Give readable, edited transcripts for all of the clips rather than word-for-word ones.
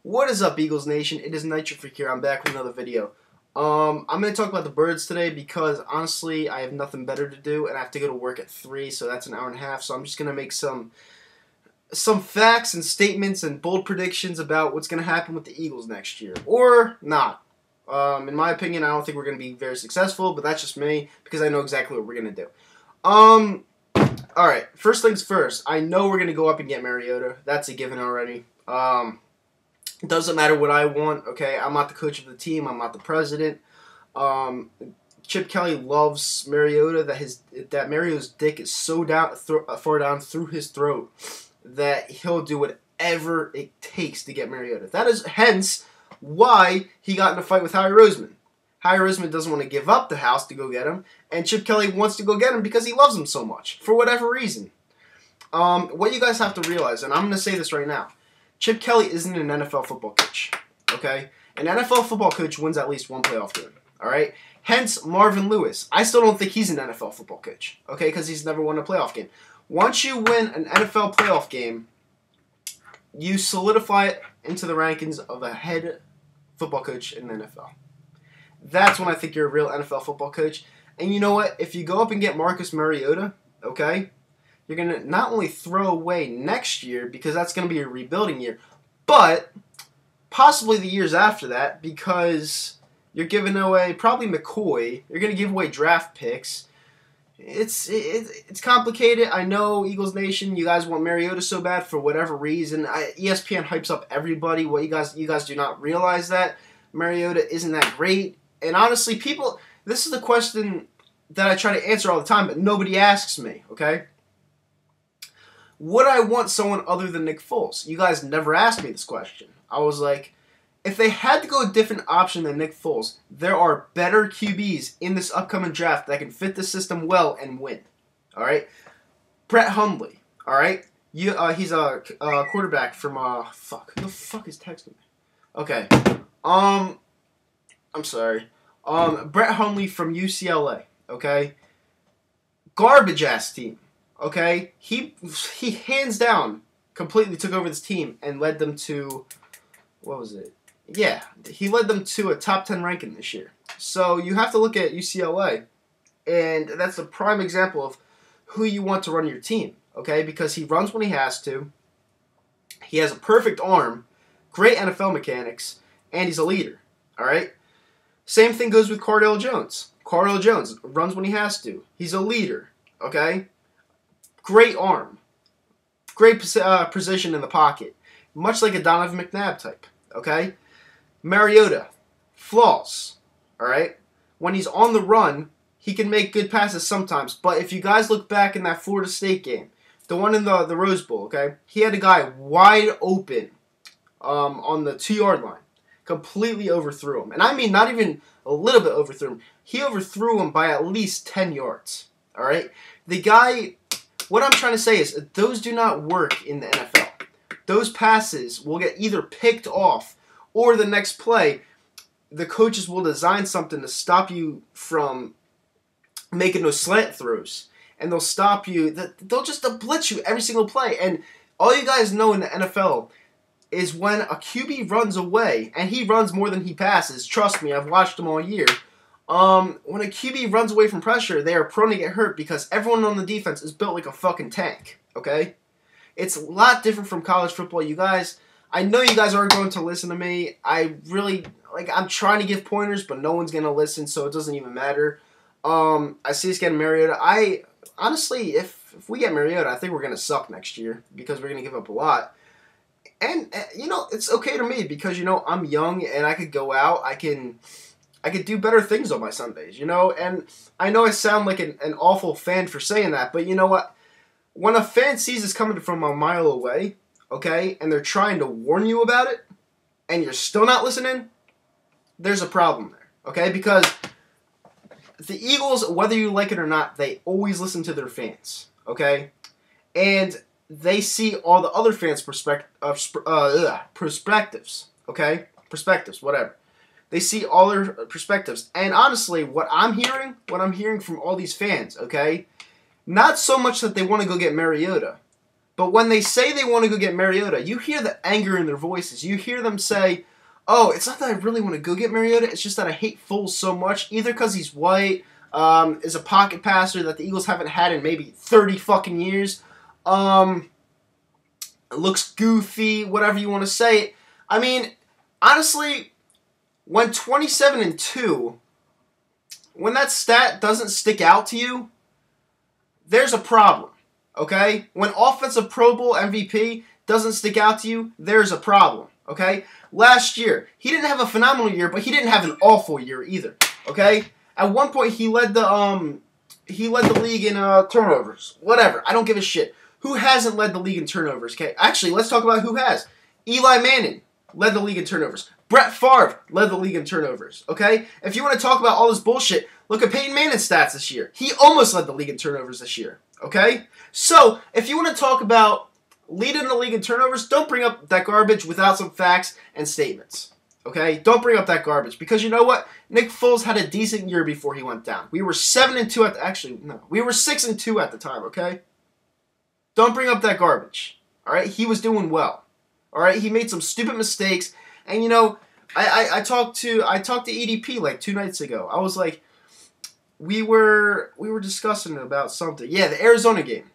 What is up, Eagles Nation? It is Nitro Freak here. I'm back with another video. I'm going to talk about the Birds today because, honestly, I have nothing better to do, and I have to go to work at 3, so that's an hour and a half. So I'm just going to make some facts and statements and bold predictions about what's going to happen with the Eagles next year. Or not. In my opinion, I don't think we're going to be very successful, but that's just me because I know exactly what we're going to do. Alright, first things first. I know we're going to go up and get Mariota. That's a given already. It doesn't matter what I want, okay? I'm not the coach of the team. I'm not the president. Chip Kelly loves Mariota. That Mariota's dick is so far down through his throat that he'll do whatever it takes to get Mariota. That is hence why he got in a fight with Howie Roseman. Howie Roseman doesn't want to give up the house to go get him, and Chip Kelly wants to go get him because he loves him so much, for whatever reason. What you guys have to realize, and I'm going to say this right now, Chip Kelly isn't an NFL football coach, okay? An NFL football coach wins at least one playoff game, all right? Hence, Marvin Lewis. I still don't think he's an NFL football coach, okay, because he's never won a playoff game. Once you win an NFL playoff game, you solidify it into the rankings of a head football coach in the NFL. That's when I think you're a real NFL football coach. And you know what? If you go up and get Marcus Mariota, okay, you're going to not only throw away next year, because that's going to be a rebuilding year, but possibly the years after that, because you're giving away probably McCoy. You're going to give away draft picks. It's complicated. I know, Eagles Nation, you guys want Mariota so bad for whatever reason. ESPN hypes up everybody. What you guys do not realize that Mariota isn't that great. And honestly, people, this is the question that I try to answer all the time, but nobody asks me, okay? Would I want someone other than Nick Foles? You guys never asked me this question. I was like, if they had to go a different option than Nick Foles, there are better QBs in this upcoming draft that can fit the system well and win. All right? Brett Hundley, all right? He's a quarterback from, who the fuck is texting me? Okay. I'm sorry. Brett Hundley from UCLA, okay? Garbage-ass team, okay? He hands down completely took over this team and led them to, what was it? Yeah, he led them to a top 10 ranking this year. So you have to look at UCLA, and that's a prime example of who you want to run your team, okay? Because he runs when he has to. He has a perfect arm, great NFL mechanics, and he's a leader, all right? Same thing goes with Cardale Jones. Cardale Jones runs when he has to. He's a leader, okay? Great arm. Great position in the pocket. Much like a Donovan McNabb type, okay? Mariota, flaws, all right? When he's on the run, he can make good passes sometimes. But if you guys look back in that Florida State game, the one in the Rose Bowl, okay? He had a guy wide open on the 2-yard line. Completely overthrew him. And I mean not even a little bit overthrew him. He overthrew him by at least 10 yards. All right? The guy, what I'm trying to say is those do not work in the NFL. Those passes will get either picked off or the next play, the coaches will design something to stop you from making those slant throws. And they'll stop you. They'll just blitz you every single play. And all you guys know in the NFL is when a QB runs away, and he runs more than he passes. Trust me, I've watched him all year. When a QB runs away from pressure, they are prone to get hurt because everyone on the defense is built like a fucking tank, okay? It's a lot different from college football. You guys, I know you guys aren't going to listen to me. I'm trying to give pointers, but no one's going to listen, so it doesn't even matter. I see us getting Mariota. Honestly, if we get Mariota, I think we're going to suck next year because we're going to give up a lot. And, you know, it's okay to me because, you know, I'm young and I could go out. I could do better things on my Sundays, you know. And I know I sound like an awful fan for saying that, but you know what? When a fan sees us coming from a mile away, okay, and they're trying to warn you about it, and you're still not listening, there's a problem there, okay? Because the Eagles, whether you like it or not, they always listen to their fans, okay? And they see all the other fans' perspectives, okay? Perspectives, whatever. They see all their perspectives. And honestly, what I'm hearing from all these fans, okay? Not so much that they want to go get Mariota, But when they say they want to go get Mariota, you hear the anger in their voices. You hear them say, oh, it's not that I really want to go get Mariota. It's just that I hate Foles so much. Either because he's white, is a pocket passer that the Eagles haven't had in maybe 30 fucking years. Looks goofy, whatever you want to say. I mean, honestly, when 27-2, when that stat doesn't stick out to you, there's a problem. Okay? When offensive Pro Bowl MVP doesn't stick out to you, there's a problem. Okay? Last year, he didn't have a phenomenal year, but he didn't have an awful year either. Okay? At one point, he led the league in turnovers. Whatever. I don't give a shit. Who hasn't led the league in turnovers? Okay? Actually, let's talk about who has. Eli Manning led the league in turnovers. Brett Favre led the league in turnovers. Okay? If you want to talk about all this bullshit, look at Peyton Manning's stats this year. He almost led the league in turnovers this year. Okay? So, if you want to talk about leading the league in turnovers, don't bring up that garbage without some facts and statements. Okay? Don't bring up that garbage. Because you know what? Nick Foles had a decent year before he went down. We were 7-2 at the... Actually, no. We were 6-2 at the time, okay? Don't bring up that garbage. Alright? He was doing well. Alright? He made some stupid mistakes. And you know, I talked to EDP like 2 nights ago. I was like, we were discussing about something. Yeah, the Arizona game,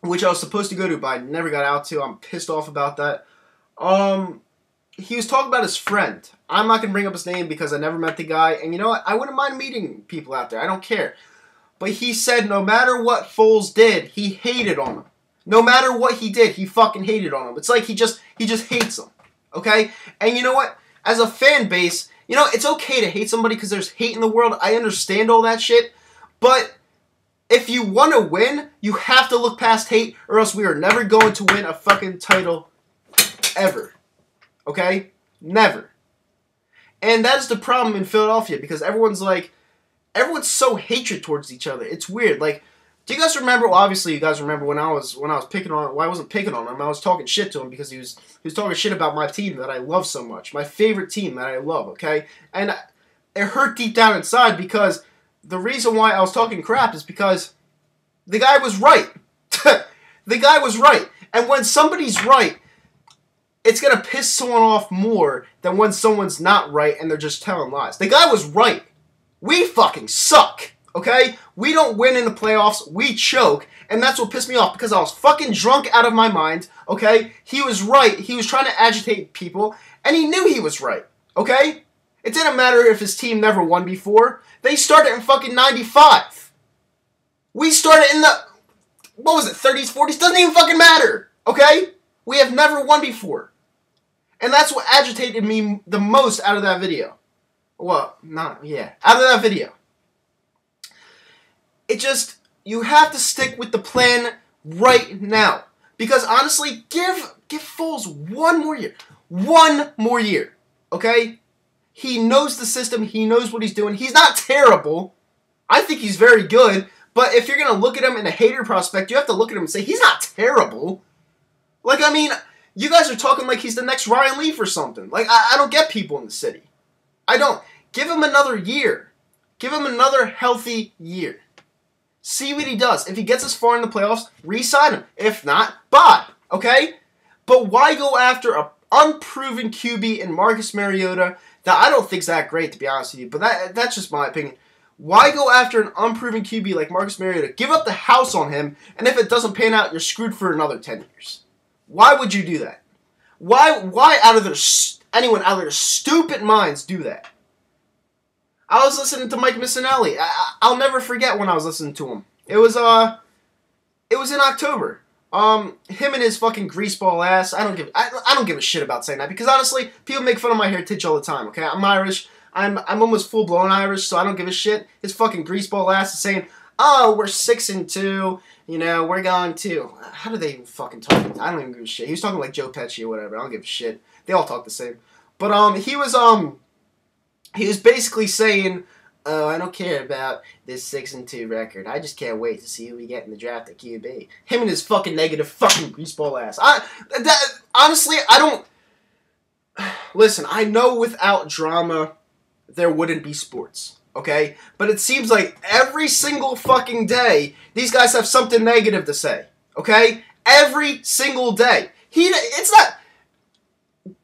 which I was supposed to go to, but I never got out to. I'm pissed off about that. He was talking about his friend. I'm not going to bring up his name because I never met the guy. And you know what? I wouldn't mind meeting people out there. I don't care. But he said no matter what Foles did, he hated on him. No matter what he did, he fucking hated on him. It's like he just hates him. Okay? And you know what? As a fan base, you know, it's okay to hate somebody because there's hate in the world. I understand all that shit. But if you want to win, you have to look past hate or else we are never going to win a fucking title ever. Okay? Never. And that is the problem in Philadelphia because everyone's so hatred towards each other. It's weird. Like, do you guys remember? Well, obviously you guys remember when I was picking on. Well, I wasn't picking on him. I was talking shit to him because he was talking shit about my team that I love so much, my favorite team that I love. Okay, and it hurt deep down inside because the reason why I was talking crap is because the guy was right. The guy was right, and when somebody's right, it's gonna piss someone off more than when someone's not right and they're just telling lies. The guy was right. We fucking suck. Okay? We don't win in the playoffs. We choke. And that's what pissed me off because I was fucking drunk out of my mind. Okay? He was right. He was trying to agitate people. And he knew he was right. Okay? It didn't matter if his team never won before. They started in fucking 95. We started in the... What was it? 30s, 40s? Doesn't even fucking matter. Okay? We have never won before. And that's what agitated me the most out of that video. Well, not... Yeah. Out of that video. It just, you have to stick with the plan right now. Because honestly, give Foles one more year. One more year. Okay? He knows the system. He knows what he's doing. He's not terrible. I think he's very good. But if you're going to look at him in a hater prospect, you have to look at him and say, he's not terrible. Like, I mean, you guys are talking like he's the next Ryan Leaf or something. Like, I don't get people in the city. I don't. Give him another year. Give him another healthy year. See what he does. If he gets us far in the playoffs, re-sign him. If not, bye. Okay? But why go after an unproven QB in Marcus Mariota that I don't think's that great, to be honest with you, but that's just my opinion. Why go after an unproven QB like Marcus Mariota? Give up the house on him, and if it doesn't pan out, you're screwed for another 10 years. Why would you do that? Why out of anyone out of their stupid minds do that? I was listening to Mike Missinelli. I'll never forget when I was listening to him. It was in October. Him and his fucking greaseball ass. I don't give a shit about saying that because honestly, people make fun of my heritage all the time. Okay, I'm Irish. I'm almost full blown Irish, so I don't give a shit. His fucking greaseball ass is saying, "Oh, we're 6-2. You know, we're going to." How do they even fucking talk? I don't even give a shit. He was talking like Joe Pesci or whatever. I don't give a shit. They all talk the same. But he was basically saying, "Oh, I don't care about this 6-2 record. I just can't wait to see who we get in the draft at QB." Him and his fucking negative fucking greaseball ass. Honestly, I don't... Listen, I know without drama, there wouldn't be sports. Okay? But it seems like every single fucking day, these guys have something negative to say. Okay? every single day. It's not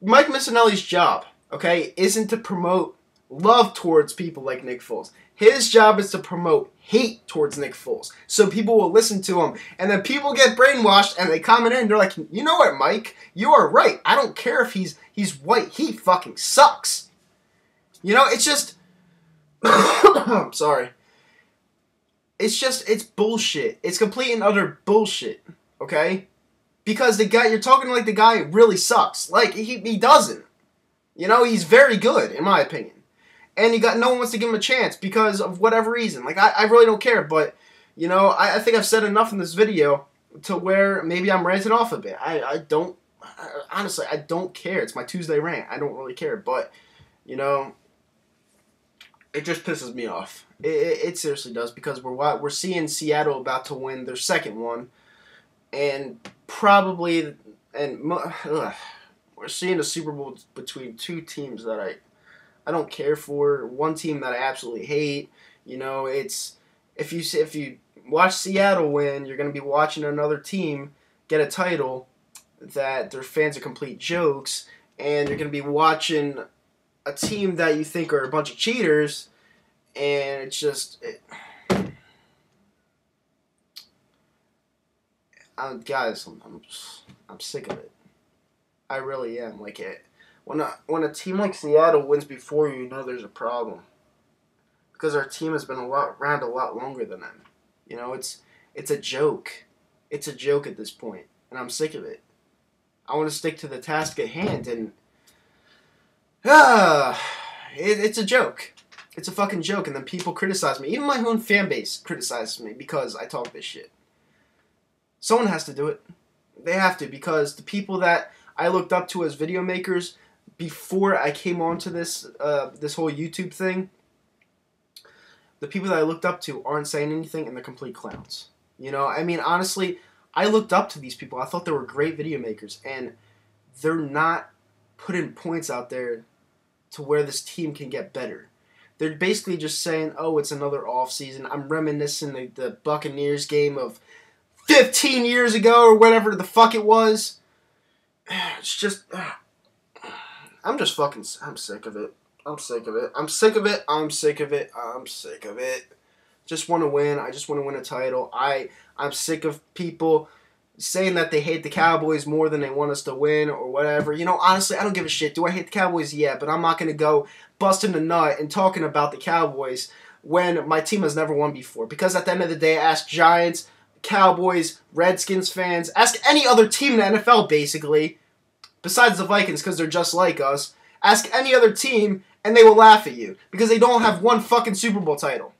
Mike Missanelli's job, okay, isn't to promote love towards people like Nick Foles. His job is to promote hate towards Nick Foles, so people will listen to him. And then people get brainwashed, and they comment in, they're like, you know what, Mike? You are right. I don't care if he's white. He fucking sucks. You know, it's just... I'm sorry. It's bullshit. It's complete and utter bullshit, okay? Because you're talking like the guy really sucks. Like, he doesn't. You know, he's very good, in my opinion. And no one wants to give him a chance because of whatever reason. Like, I really don't care, but, you know, I think I've said enough in this video to where maybe I'm ranting off a bit. Honestly, I don't care. It's my Tuesday rant. I don't really care, but, you know, it just pisses me off. It seriously does, because we're seeing Seattle about to win their second one, and we're seeing a Super Bowl between two teams that I don't care for. One team that I absolutely hate. You know, if you watch Seattle win, you're going to be watching another team get a title that their fans are complete jokes, and you're going to be watching a team that you think are a bunch of cheaters, and it's just... guys, I'm sick of it. I really am. Like, when a team like Seattle wins before you, know there's a problem, because our team has been around a lot longer than them. You know, it's a joke. It's a joke at this point, and I'm sick of it. I want to stick to the task at hand, and it's a joke. It's a fucking joke, and then people criticize me. Even my own fan base criticizes me because I talk this shit. Someone has to do it. They have to, because the people that I looked up to as video makers before I came onto this whole YouTube thing, the people that I looked up to aren't saying anything, and they're complete clowns. You know, I mean, honestly, I looked up to these people. I thought they were great video makers, and they're not putting points out there to where this team can get better. They're basically just saying, oh, it's another offseason. I'm reminiscing the Buccaneers game of 15 years ago, or whatever the fuck it was. It's just... I'm sick of it. I'm sick of it. I'm sick of it. I'm sick of it. I'm sick of it. Just want to win. I just want to win a title. I'm sick of people saying that they hate the Cowboys more than they want us to win or whatever. You know, honestly, I don't give a shit. Do I hate the Cowboys? Yeah, but I'm not going to go busting the nut and talking about the Cowboys when my team has never won before. Because at the end of the day, ask Giants, Cowboys, Redskins fans, ask any other team in the NFL, basically, besides the Vikings, because they're just like us. Ask any other team, and they will laugh at you, because they don't have one fucking Super Bowl title.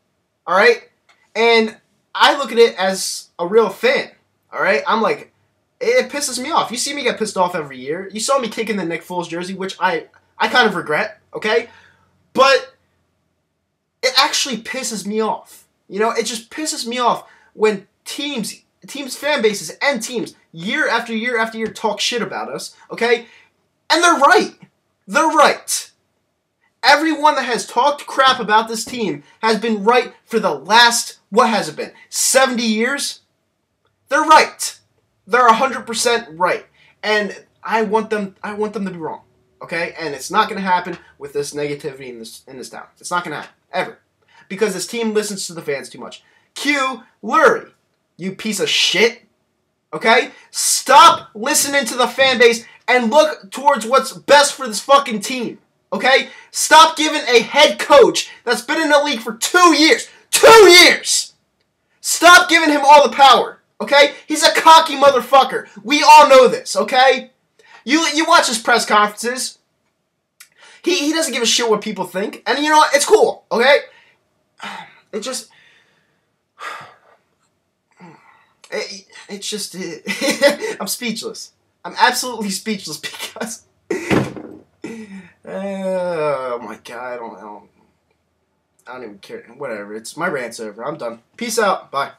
Alright? And I look at it as a real fan. Alright? I'm like, it pisses me off. You see me get pissed off every year. You saw me kicking the Nick Foles jersey, which I kind of regret, okay? But it actually pisses me off. You know, it just pisses me off when teams, fan bases, and teams, year after year after year, talk shit about us, okay? And they're right. They're right. Everyone that has talked crap about this team has been right for the last, what has it been, 70 years? They're right. They're 100% right. And I want them to be wrong, okay? And it's not going to happen with this negativity in this town. It's not going to happen, ever. Because this team listens to the fans too much. Q Lurie, you piece of shit, okay? Stop listening to the fan base and look towards what's best for this fucking team, okay? Stop giving a head coach that's been in the league for 2 years, 2 years! Stop giving him all the power, okay? He's a cocky motherfucker. We all know this, okay? You watch his press conferences. He doesn't give a shit what people think. And you know what? It's cool, okay? It just... It's just... I'm speechless. I'm absolutely speechless because... oh my god, I don't even care. Whatever, it's my rant's over. I'm done. Peace out. Bye.